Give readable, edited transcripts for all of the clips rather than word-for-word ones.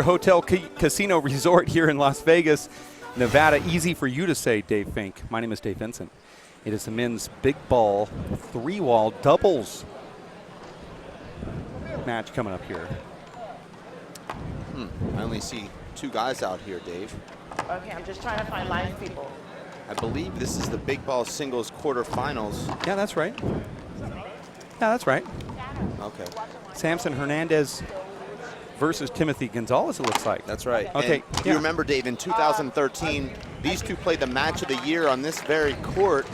Hotel Casino Resort here in Las Vegas, Nevada. Easy for you to say, Dave Fink. My name is Dave Vincent. It is the men's big ball 3-wall doubles match coming up here. I only see 2 guys out here, Dave. Okay, I'm just trying to find live people. I believe this is the big ball singles quarterfinals. Yeah, that's right. Yeah, that's right. Okay. Samson Hernandez versus Timothy Gonzalez, it looks like. That's right. Okay. And you remember, Dave, in 2013, these two played the match of the year on this very court,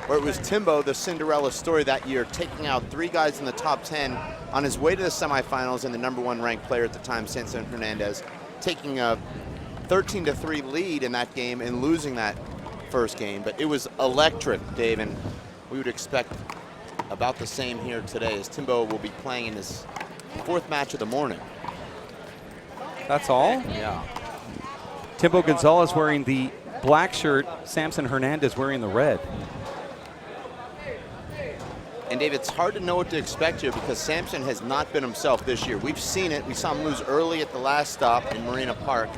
where it was Timbo, the Cinderella story that year, taking out 3 guys in the top 10 on his way to the semifinals, and the #1 ranked player at the time, Samson Hernandez, taking a 13-3 lead in that game and losing that first game. But it was electric, Dave, and we would expect about the same here today, as Timbo will be playing in his 4th match of the morning. That's all? Yeah. Timbo Gonzalez wearing the black shirt, Samson Hernandez wearing the red. And Dave, it's hard to know what to expect here because Samson has not been himself this year. We've seen it. We saw him lose early at the last stop in Marina Park.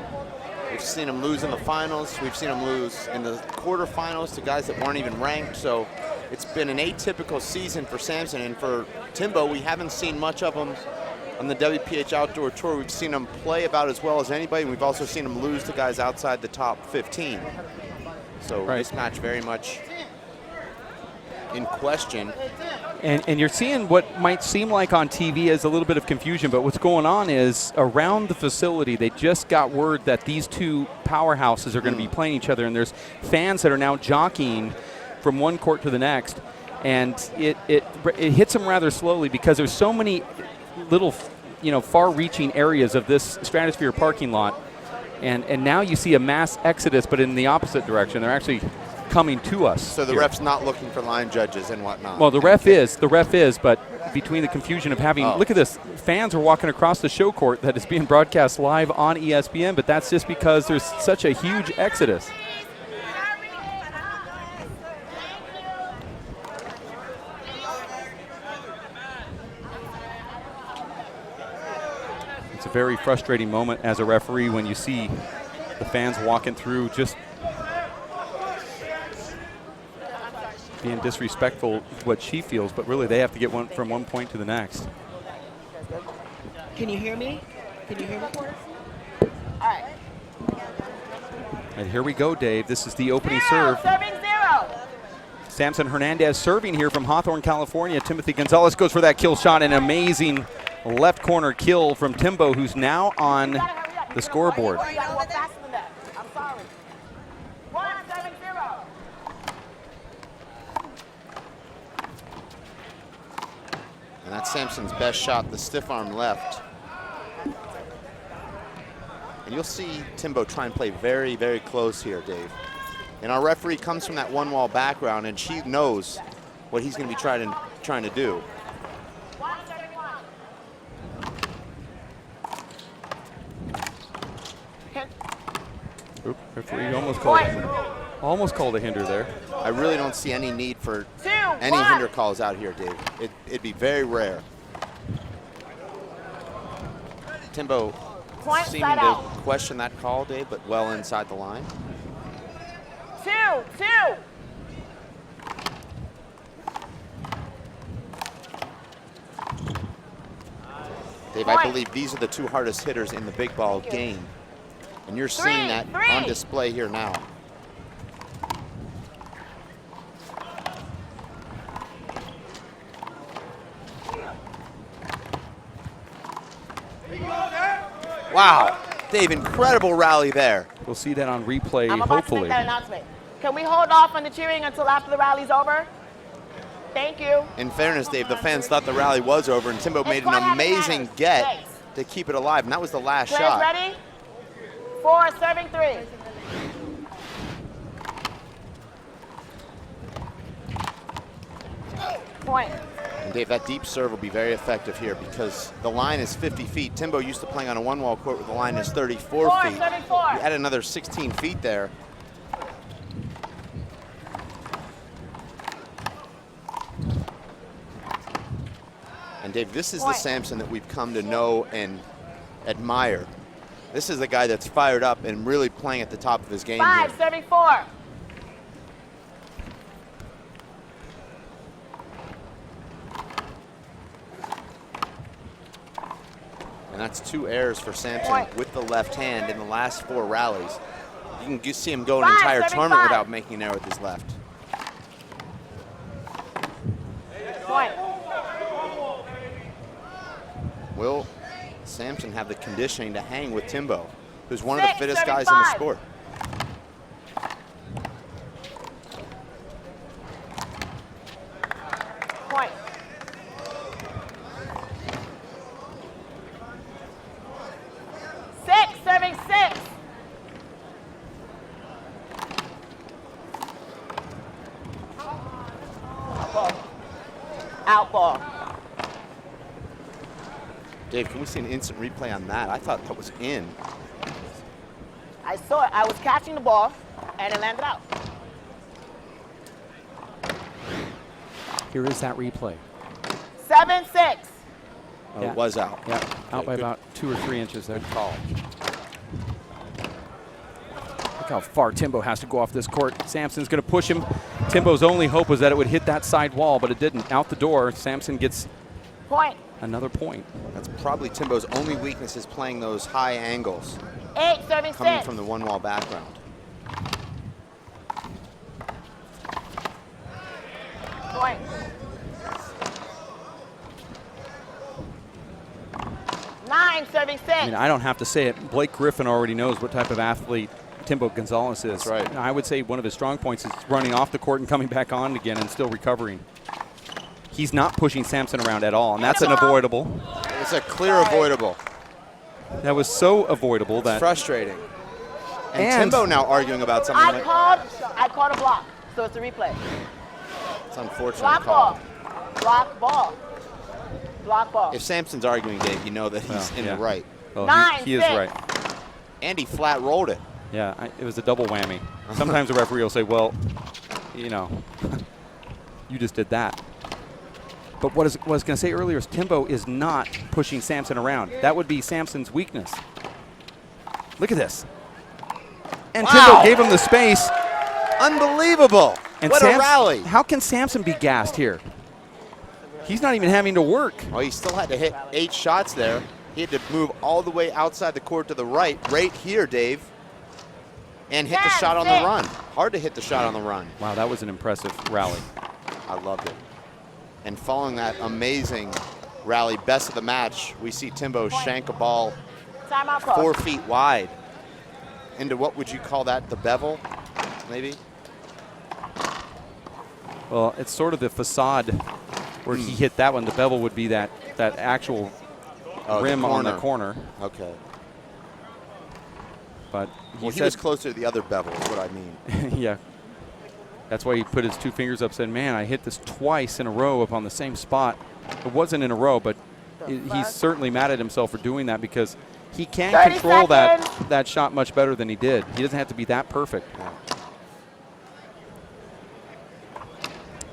We've seen him lose in the finals. We've seen him lose in the quarterfinals to guys that weren't even ranked. So it's been an atypical season for Samson. And for Timbo, we haven't seen much of him on the WPH Outdoor Tour. We've seen him play about as well as anybody, and we've also seen him lose to guys outside the top 15. So this match very much in question. And you're seeing what might seem like on TV as a little bit of confusion, but what's going on is around the facility, they just got word that these 2 powerhouses are going to be playing each other, and there's fans that are now jockeying from one court to the next, and it hits them rather slowly because there's so many little, far-reaching areas of this Stratosphere parking lot, and now you see a mass exodus, but in the opposite direction. They're actually coming to us. So the ref's not looking for line judges and whatnot. Well, the ref is, but between the confusion of having, look at this, fans are walking across the show court that is being broadcast live on ESPN, but that's just because there's such a huge exodus. It's a very frustrating moment as a referee when you see the fans walking through just being disrespectful what she feels, but really they have to get from one point to the next. Can you hear me? Can you hear me? All right. And here we go, Dave. This is the opening serve. Serving 0. Samson Hernandez serving here from Hawthorne, California. Timothy Gonzalez goes for that kill shot. An amazing left corner kill from Timbo, who's now on the scoreboard. I'm sorry. 1-7-0. And that's Samson's best shot, the stiff arm left. And you'll see Timbo try and play very, very close here, Dave. And our referee comes from that one-wall background, and she knows what he's going to be trying to do. Oop, referee almost called a hinder there. I really don't see any need for any hinder calls out here, Dave. It'd be very rare. Timbo seeming to question that call, Dave, but well inside the line. 2. Dave, I believe these are the 2 hardest hitters in the big ball game. And you're seeing that on display here now. Wow, Dave, incredible rally there. We'll see that on replay, I'm about hopefully. to make that announcement. Can we hold off on the cheering until after the rally's over? Thank you. In fairness, Dave, the fans thought the rally was over, and Timbo made an amazing get to keep it alive, and that was the last shot. Ready? 4, serving 3. Point. And Dave, that deep serve will be very effective here because the line is 50 feet. Timbo used to playing on a one-wall court where the line is 34 feet. You add another 16 feet there. And Dave, this is the Samson that we've come to know and admire. This is the guy that's fired up and really playing at the top of his game 5, here. serving 4. And that's 2 errors for Sampson with the left hand in the last 4 rallies. You can see him go an 5, entire serving tournament 5. without making an error with his left. Point. Will Sampson have the conditioning to hang with Timbo, who's one of the 6, fittest serving guys in the 5. sport? Point. Six, serving 6. Out ball. Dave, can we see an instant replay on that? I thought that was in. I saw it. I was catching the ball, and it landed out. Here is that replay. 7-6. Oh, Yeah. it was out. Yeah, out by good. about 2 or 3 inches there. Good call. Look how far Timbo has to go off this court. Sampson's going to push him. Timbo's only hope was that it would hit that side wall, but it didn't. Out the door, Sampson gets Point. another point. That's probably Timbo's only weakness, is playing those high angles 8, serving coming 6. from the one-wall background. Point. 9, serving 6. I mean, I don't have to say it. Blake Griffin already knows what type of athlete Timbo Gonzalez is. That's right. I would say one of his strong points is running off the court and coming back on again and still recovering. He's not pushing Sampson around at all, and that's an avoidable. It's a clear avoidable. That was so avoidable It's that frustrating. And And- Timbo now arguing about something I like called a block, so it's a replay. it's unfortunate Block call. ball. Block ball. Block ball. If Sampson's arguing, Dave, you know that he's Well, in yeah. the right. well, 9, he is 6. right. And he flat rolled it. Yeah, it was a double whammy. Sometimes the referee will say, well, you know, you just did that. But what I was going to say earlier is Timbo is not pushing Sampson around. That would be Sampson's weakness. Look at this. And Wow. Timbo gave him the space. Unbelievable. And What a rally. How can Sampson be gassed here? He's not even having to work. Well, he still had to hit 8 shots there. He had to move all the way outside the court to the right here, Dave, and hit the 10, shot on 6. the run. Hard to hit the shot on the run. Wow, that was an impressive rally. I loved it. And following that amazing rally, best of the match, we see Timbo shank a ball Timeout call. 4 feet wide into what would you call that, the bevel, maybe? Well, it's sort of the facade where he hit that one. The bevel would be that actual rim on the corner. Okay. But Well, he was closer to the other bevel is what I mean. yeah. That's why he put his 2 fingers up and said, man, I hit this twice in a row up on the same spot. It wasn't in a row, but he's certainly mad at himself for doing that because he can 30 control seconds. that shot much better than he did. He doesn't have to be that perfect.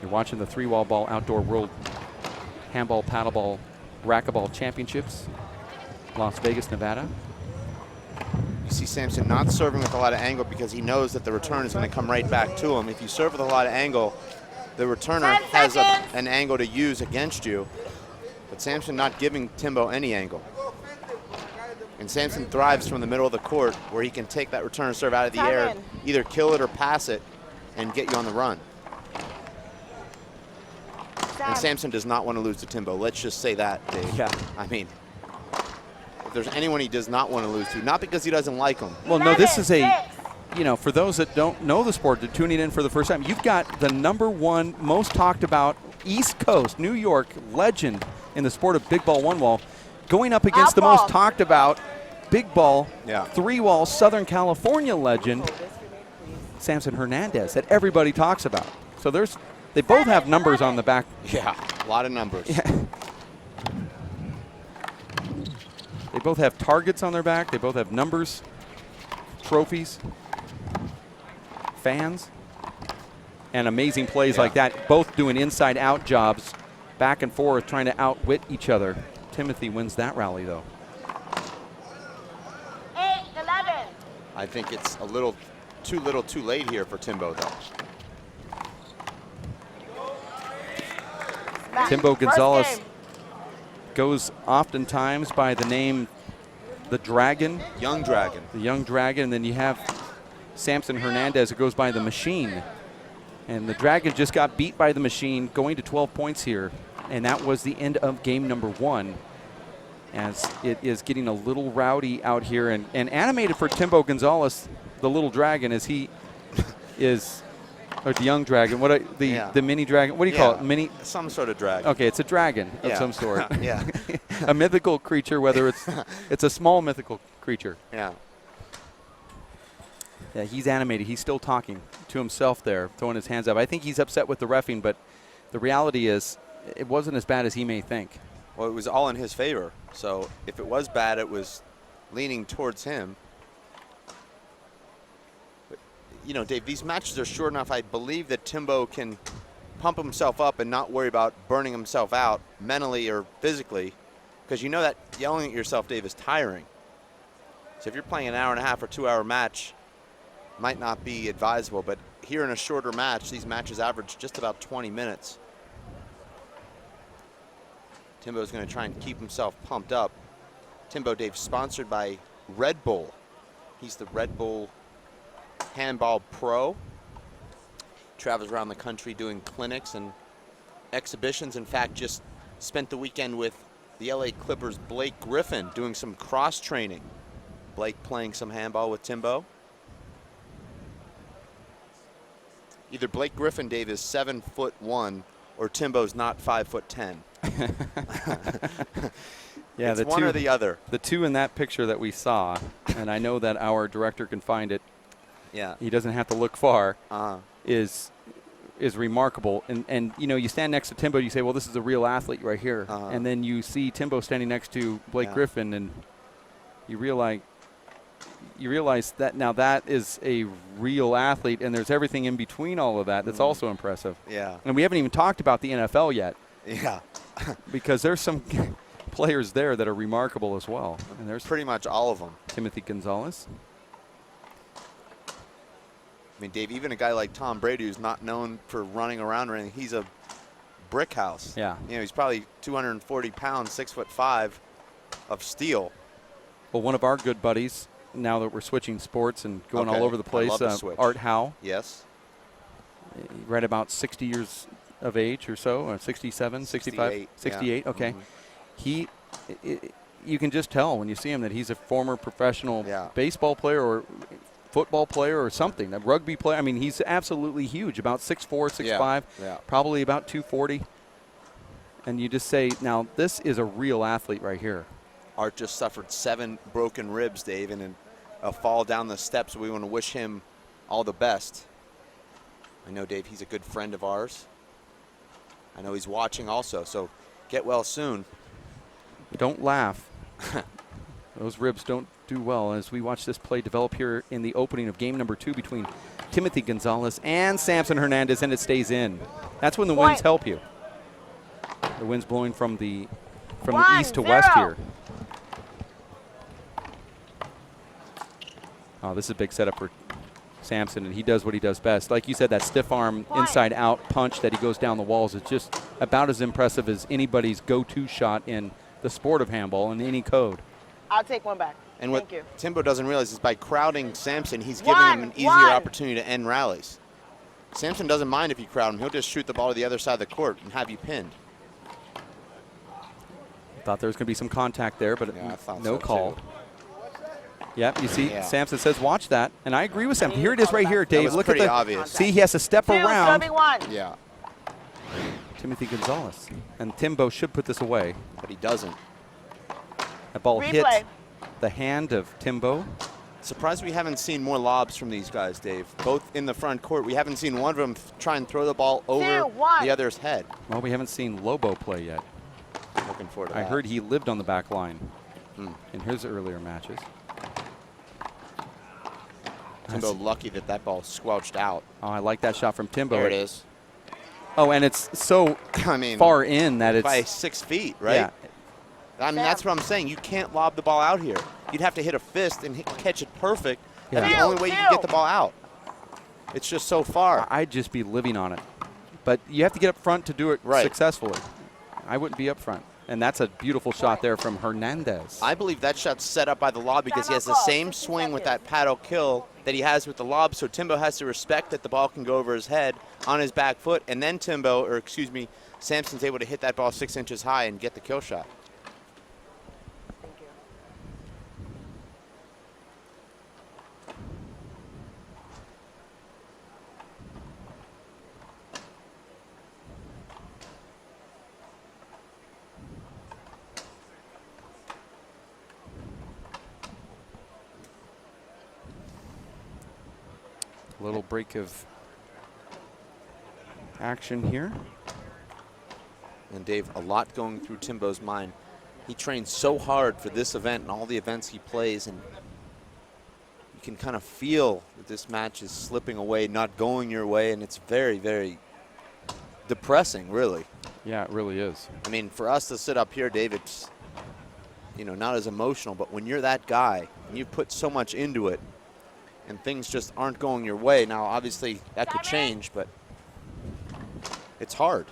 You're watching the 3-wall ball outdoor World Handball, Paddleball, Racquetball Championships, Las Vegas, Nevada. You see Sampson not serving with a lot of angle because he knows that the return is going to come right back to him. If you serve with a lot of angle, the returner 10 has seconds. an angle to use against you. But Sampson not giving Timbo any angle. And Sampson thrives from the middle of the court where he can take that return serve out of the air, 7. either kill it or pass it, and get you on the run. And Sampson does not want to lose to Timbo. Let's just say that, Dave. Yeah. I mean, if there's anyone he does not want to lose to, not because he doesn't like him. Well, no, this is 11, 6. for those that don't know the sport, they're tuning in for the first time, you've got the #1 most talked about East Coast, New York legend in the sport of big ball 1-wall going up against the most Outball. talked about big ball Yeah. 3-wall Southern California legend, Samson Hernandez, that everybody talks about. So they both have numbers on the back. Yeah, a lot of numbers. Yeah. They both have targets on their back. They both have numbers, trophies, fans, and amazing plays like that. Both doing inside-out jobs, back and forth, trying to outwit each other. Timothy wins that rally, though. 8, I think it's a little too late here for Timbo, though. Timbo First Gonzalez game. goes oftentimes by the name the Dragon. Young Dragon. The Young Dragon. And then you have Samson Hernandez, who goes by the Machine. And the Dragon just got beat by the Machine, going to 12 points here. And that was the end of game number 1. As it is getting a little rowdy out here. And animated for Timbo Gonzalez, the little dragon, as he is, or the Young Dragon, the mini dragon, what do you call it? Mini? Some sort of dragon. Okay, it's a dragon of some sort. Yeah. A mythical creature, whether it's a small mythical creature. Yeah. Yeah, he's animated. He's still talking to himself there, throwing his hands up. I think he's upset with the reffing, but the reality is it wasn't as bad as he may think. Well, it was all in his favor. So if it was bad, it was leaning towards him. But, you know, Dave, these matches are short enough. I believe that Timbo can pump himself up and not worry about burning himself out mentally or physically, because you know that yelling at yourself, Dave, is tiring. So if you're playing an hour and a half or 2 hour match, might not be advisable. But here in a shorter match, these matches average just about 20 minutes. Timbo's going to try and keep himself pumped up. Timbo, Dave, sponsored by Red Bull. He's the Red Bull Handball Pro. Travels around the country doing clinics and exhibitions. In fact, just spent the weekend with the LA Clippers' Blake Griffin doing some cross training. Blake playing some handball with Timbo. Either Blake Griffin, Dave, is 7'1", or Timbo's not 5'10". Yeah, it's one or the other. The two in that picture that we saw, and I know that our director can find it. Yeah. He doesn't have to look far. Is remarkable. And you know, you stand next to Timbo, you say, well, this is a real athlete right here. And then you see Timbo standing next to Blake Griffin, and you realize that now that is a real athlete, and there's everything in between all of that that's also impressive. Yeah. And we haven't even talked about the NFL yet. Yeah. Because there's some players there that are remarkable as well. And there's pretty much all of them. Timothy Gonzalez. I mean, Dave, even a guy like Tom Brady, who's not known for running around or anything, he's a brick house. Yeah. You know, he's probably 240 pounds, 6'5" of steel. Well, one of our good buddies, now that we're switching sports and going all over the place, Art Howe. Yes. Right about 60 years of age or so, or 67, 65, 68. Yeah. Okay. You can just tell when you see him that he's a former professional baseball player or football player or something, a rugby player. I mean, he's absolutely huge, about 6'4", 6'5", probably about 240. And you just say, now this is a real athlete right here. Art just suffered 7 broken ribs, Dave, and a fall down the steps. We want to wish him all the best. I know, Dave, he's a good friend of ours. I know he's watching also, so get well soon. Don't laugh. Those ribs don't do well as we watch this play develop here in the opening of game number 2 between Timothy Gonzalez and Samson Hernandez, and it stays in. That's when the winds help you. The wind's blowing from the east to west here. Oh, this is a big setup for Samson, and he does what he does best. Like you said, that stiff arm inside-out punch that he goes down the walls is just about as impressive as anybody's go-to shot in the sport of handball in any code. I'll take one back. And Thank what you. Timbo doesn't realize is by crowding Samson, he's giving him an easier opportunity to end rallies. Samson doesn't mind if you crowd him. He'll just shoot the ball to the other side of the court and have you pinned. Thought there was going to be some contact there, but no call. Too. Yep, you see, Samson says, watch that. And I agree with Samson. Here it is right here, Dave. Look at the obvious. See, he has to step around. Yeah. Timothy Gonzalez. And Timbo should put this away. But he doesn't. That ball hit the hand of Timbo. Surprised we haven't seen more lobs from these guys, Dave. Both in the front court. We haven't seen one of them try and throw the ball over the other's head. Well, we haven't seen Lobo play yet. Looking forward to I that. heard he lived on the back line in his earlier matches. Timbo lucky that ball squelched out. Oh, I like that shot from Timbo. There it is. Oh, and it's so far in that it's by 6 feet, right? Yeah. I mean, that's what I'm saying. You can't lob the ball out here. You'd have to hit a fist and catch it perfect Yeah. That's the only way you can get the ball out. It's just so far. I'd just be living on it. But you have to get up front to do it successfully. I wouldn't be up front. And that's a beautiful shot there from Hernandez. I believe that shot's set up by the lob because he has the same swing with that paddle kill that he has with the lob. So Timbo has to respect that the ball can go over his head on his back foot. And then Sampson's able to hit that ball 6 inches high and get the kill shot. A little break of action here. And Dave, a lot going through Timbo's mind. He trains so hard for this event and all the events he plays, and you can kind of feel that this match is slipping away, not going your way, and it's very, very depressing, really. Yeah, it really is. I mean, for us to sit up here, Dave, it's, not as emotional, but when you're that guy and you put so much into it and things just aren't going your way, now obviously that could change, but it's hard.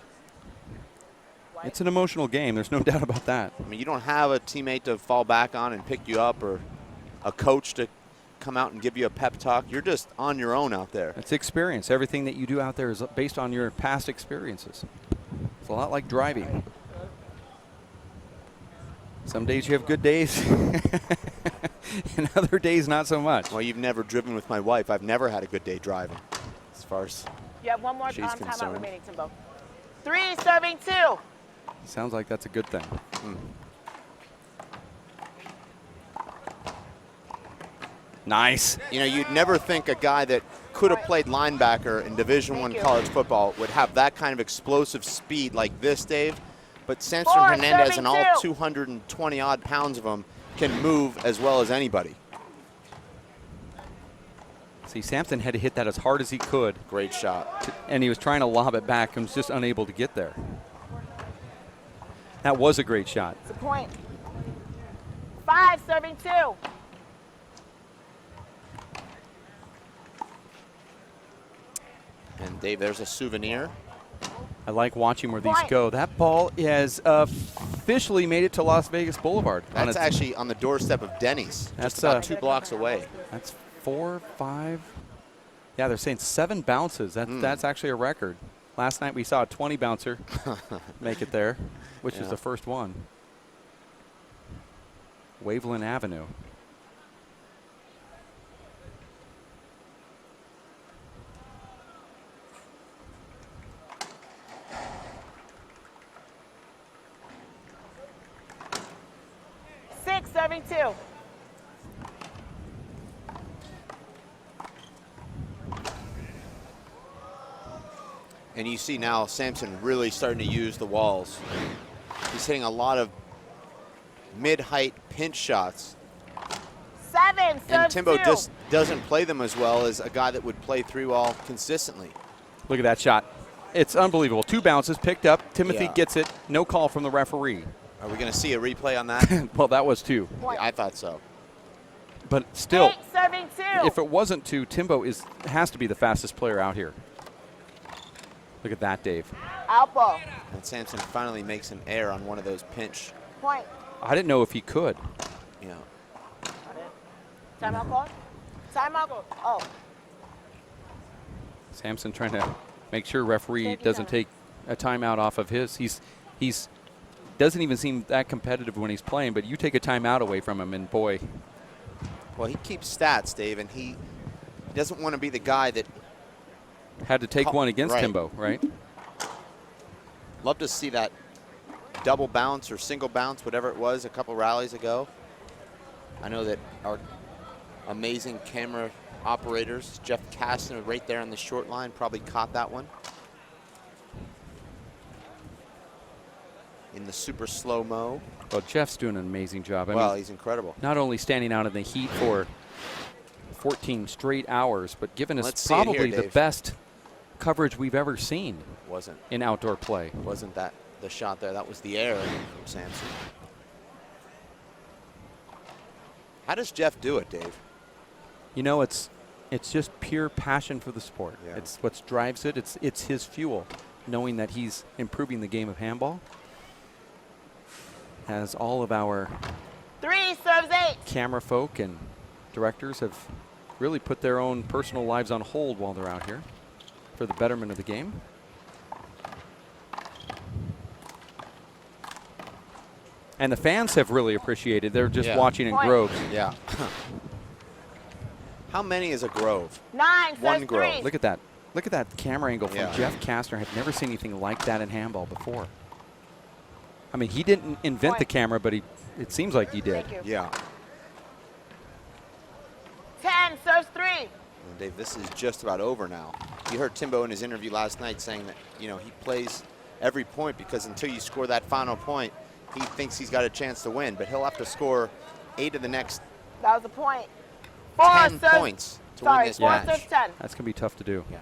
It's an emotional game. There's no doubt about that. I mean, you don't have a teammate to fall back on and pick you up or a coach to come out and give you a pep talk. You're just on your own out there. It's experience. Everything that you do out there is based on your past experiences. It's a lot like driving. Some days you have good days, and other days not so much. Well, you've never driven with my wife. I've never had a good day driving, as far as You have one more she's timeout concerned. remaining, Timbo. 3 serving 2. Sounds like that's a good thing. Nice. You'd never think a guy that could have played linebacker in Division I college football would have that kind of explosive speed like this, Dave. But Sampson Hernandez and all 220-odd pounds of him can move as well as anybody. See, Sampson had to hit that as hard as he could. Great shot. And he was trying to lob it back and was just unable to get there. That was a great shot. It's a point. 5 serving 2. And Dave, there's a souvenir. I like watching where these go. That ball has officially made it to Las Vegas Boulevard. That's actually on the doorstep of Denny's. That's just about 2 blocks away. That's 4, 5. Yeah, they're saying 7 bounces. That's actually a record. Last night we saw a 20 bouncer make it there, which is the first one. Waveland Avenue. Serving 2. And you see now Sampson really starting to use the walls. He's hitting a lot of mid-height pinch shots. 7 And Timbo just doesn't play them as well as a guy that would play through all consistently. Look at that shot. It's unbelievable. 2 bounces picked up. Timothy gets it. No call from the referee. Are we going to see a replay on that? Well, that was 2. Yeah, I thought so. But still, 8 serving 2. If it wasn't 2, Timbo has to be the fastest player out here. Look at that, Dave. Outball. And Sampson finally makes an error on one of those pinch. Point. I didn't know if he could. Yeah. Timeout call? Timeout call. Oh. Sampson trying to make sure referee doesn't take a timeout off of his. He's doesn't even seem that competitive when he's playing, but you take a timeout away from him, and boy. Well, he keeps stats, Dave, and he doesn't want to be the guy that had to take one against Timbo, right? Love to see that double bounce or single bounce, whatever it was, a couple rallies ago. I know that our amazing camera operators, Jeff Kastner, right there on the short line, probably caught that one. In the super slow-mo. Well, Jeff's doing an amazing job. I mean, he's incredible. Not only standing out in the heat for 14 straight hours, but giving us probably the best coverage we've ever seen. Wasn't. In outdoor play. Wasn't that the shot there? That was the error from Sampson. How does Jeff do it, Dave? You know, it's just pure passion for the sport. Yeah. It's what drives it. It's his fuel, knowing that he's improving the game of handball. As all of our 3 serves 8. camera folk and directors have really put their own personal lives on hold while they're out here for the betterment of the game. And the fans have really appreciated. They're just watching in Point. groves. Yeah. How many is a grove? 9 One serves grove. 3. Look at that. Look at that camera angle from Yeah. Jeff Kastner. I've never seen anything like that in handball before. I mean, he didn't invent the camera, but it seems like he did. Thank you. Yeah. 10 serves 3. Well, Dave, this is just about over now. You heard Timbo in his interview last night saying that, you know, he plays every point because until you score that final point, he thinks he's got a chance to win, but he'll have to score 8 of the next That was a point. 4 10 serves. points to win Sorry, this 4 match. serves 10. That's going to be tough to do. Yeah.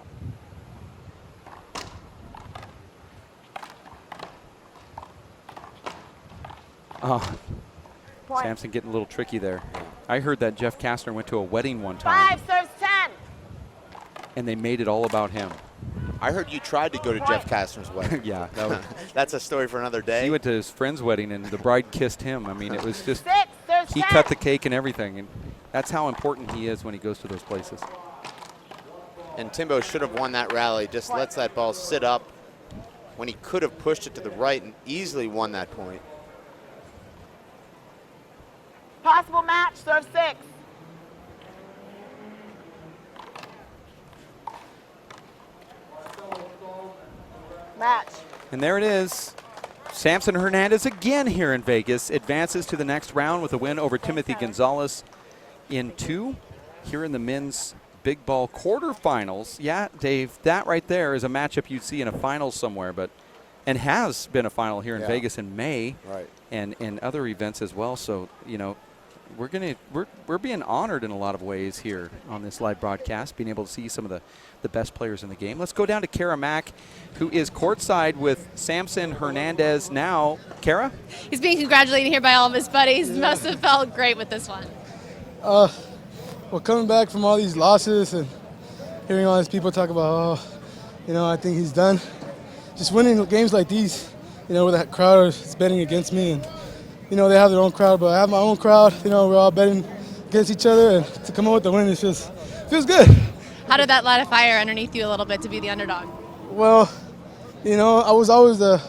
Oh, Point. Sampson getting a little tricky there. I heard that Jeff Kastner went to a wedding one time, 5 serves 10. and they made it all about him. I heard you tried to go to Jeff Kastner's wedding. Yeah, that was, That's a story for another day. he went to his friend's wedding, and the bride kissed him. I mean, it was just, 6 serves he 10. cut the cake and everything, and that's how important he is when he goes to those places. And Timbo should have won that rally. Just lets that ball sit up when he could have pushed it to the right and easily won that point. Possible match, serve 6. Match. And there it is. Sampson Hernandez again here in Vegas advances to the next round with a win over Timothy Gonzalez in 2 here in the men's big ball quarterfinals. Yeah, Dave, that right there is a matchup you'd see in a final somewhere, and has been a final here in Vegas in May, Right. and in other events as well. So, you know, we're being honored in a lot of ways here on this live broadcast, being able to see some of the best players in the game. Let's go down to Kara Mack, who is courtside with Sampson Hernandez now. Kara? He's being congratulated here by all of his buddies. Must have felt great with this one. Well, coming back from all these losses and hearing all these people talk about, I think he's done. Just winning games like these, where that crowd is betting against me, and they have their own crowd, but I have my own crowd. We're all betting against each other, and to come up with the win, it feels good. How did that light a fire underneath you a little bit to be the underdog? Well, I was always the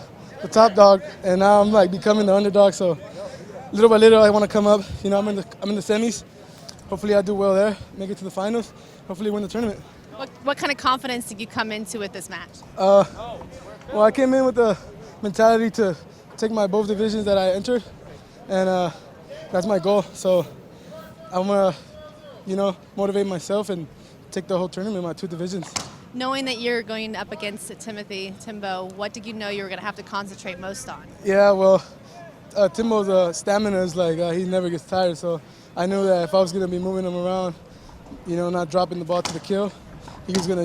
top dog, and now I'm like becoming the underdog. So little by little, I want to come up. I'm in the semis. Hopefully, I do well there, make it to the finals. Hopefully, win the tournament. What kind of confidence did you come into with this match? Well, I came in with the mentality to take my both divisions that I entered, and that's my goal. So I'm gonna, motivate myself and take the whole tournament, my 2 divisions. Knowing that you're going up against Timbo, what did you know you were going to have to concentrate most on? Yeah, well, Timbo's stamina is like he never gets tired. So I knew that if I was gonna be moving him around, not dropping the ball to the kill, he was gonna,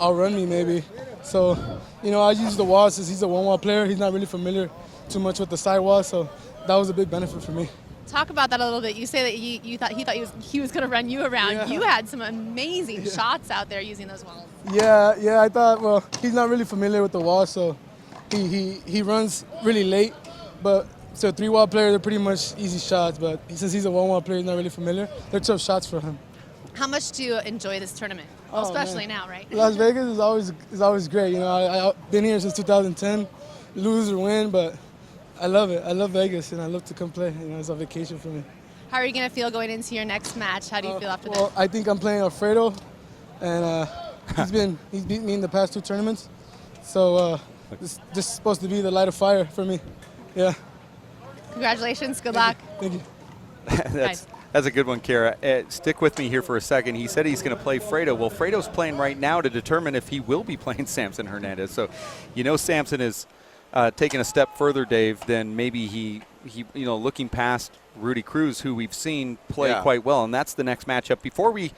outrun me maybe. So, I used the wall since he's a one-wall player. He's not really familiar too much with the side wall, so that was a big benefit for me. Talk about that a little bit. You say that he thought he was going to run you around. Yeah. You had some amazing shots out there using those walls. Yeah, I thought, well, he's not really familiar with the wall, so he runs really late. But so 3-wall player, they're pretty much easy shots. But since he's a 1-wall player, he's not really familiar. They're tough shots for him. How much do you enjoy this tournament? Well, especially now, right? Las Vegas is always great. I've been here since 2010, lose or win, but I love it. I love Vegas, and I love to come play. It's a vacation for me. How are you going to feel going into your next match? How do you feel after Well, I think I'm playing Alfredo, and he's beat me in the past 2 tournaments. So this is supposed to be the light of fire for me. Yeah. this? Congratulations. Good luck. Thank you. That's a good one, Kara. Stick with me here for a second. He said he's going to play Fredo. Well, Fredo's playing right now to determine if he will be playing Sampson Hernandez. So, Sampson is taking a step further, Dave, than maybe he looking past Rudy Cruz, who we've seen play quite well, and that's the next matchup. Before we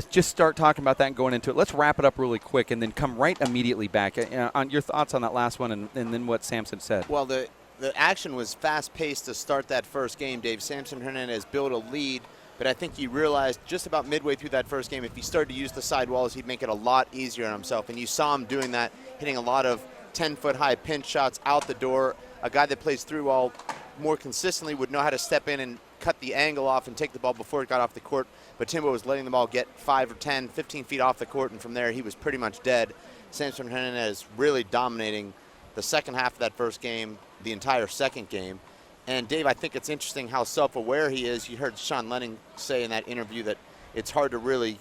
just start talking about that and going into it, let's wrap it up really quick and then come right immediately back on your thoughts on that last one and then what Sampson said. Well, the action was fast-paced to start that first game, Dave. Sampson Hernandez built a lead but I think he realized just about midway through that first game, if he started to use the sidewalls, he'd make it a lot easier on himself. And you saw him doing that, hitting a lot of 10-foot-high pinch shots out the door. A guy that plays through all more consistently would know how to step in and cut the angle off and take the ball before it got off the court. But Timbo was letting the ball get 5 or 10, 15 feet off the court, and from there he was pretty much dead. Samson Hernandez really dominating the second half of that first game, the entire second game. And Dave, I think it's interesting how self-aware he is. You heard Sean Lennon say in that interview that it's hard to really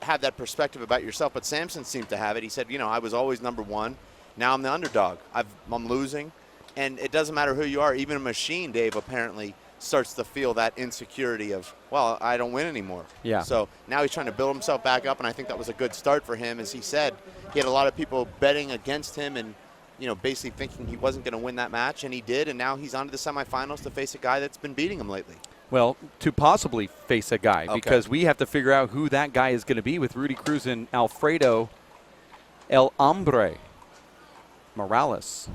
have that perspective about yourself, but Samson seemed to have it. He said, you know, I was always number one. Now I'm the underdog. I'm losing. And it doesn't matter who you are. Even a machine, Dave, apparently starts to feel that insecurity of, well, I don't win anymore. Yeah. So now he's trying to build himself back up, and I think that was a good start for him. As he said, he had a lot of people betting against him and, you know, basically thinking he wasn't going to win that match, and he did, and now he's on to the semifinals to face a guy that's been beating him lately. Well, to possibly face a guy, because we have to figure out who that guy is going to be with Rudy Cruz and Alfredo El Hombre Morales.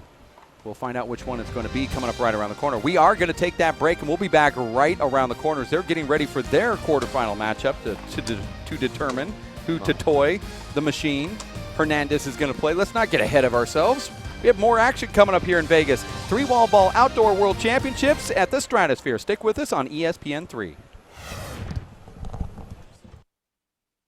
We'll find out which one it's going to be coming up right around the corner. We are going to take that break, and we'll be back right around the corners. They're getting ready for their quarterfinal matchup to determine who to toy the machine. Hernandez is going to play. Let's not get ahead of ourselves. We have more action coming up here in Vegas. 3 wall ball outdoor world championships at the Stratosphere. Stick with us on ESPN3.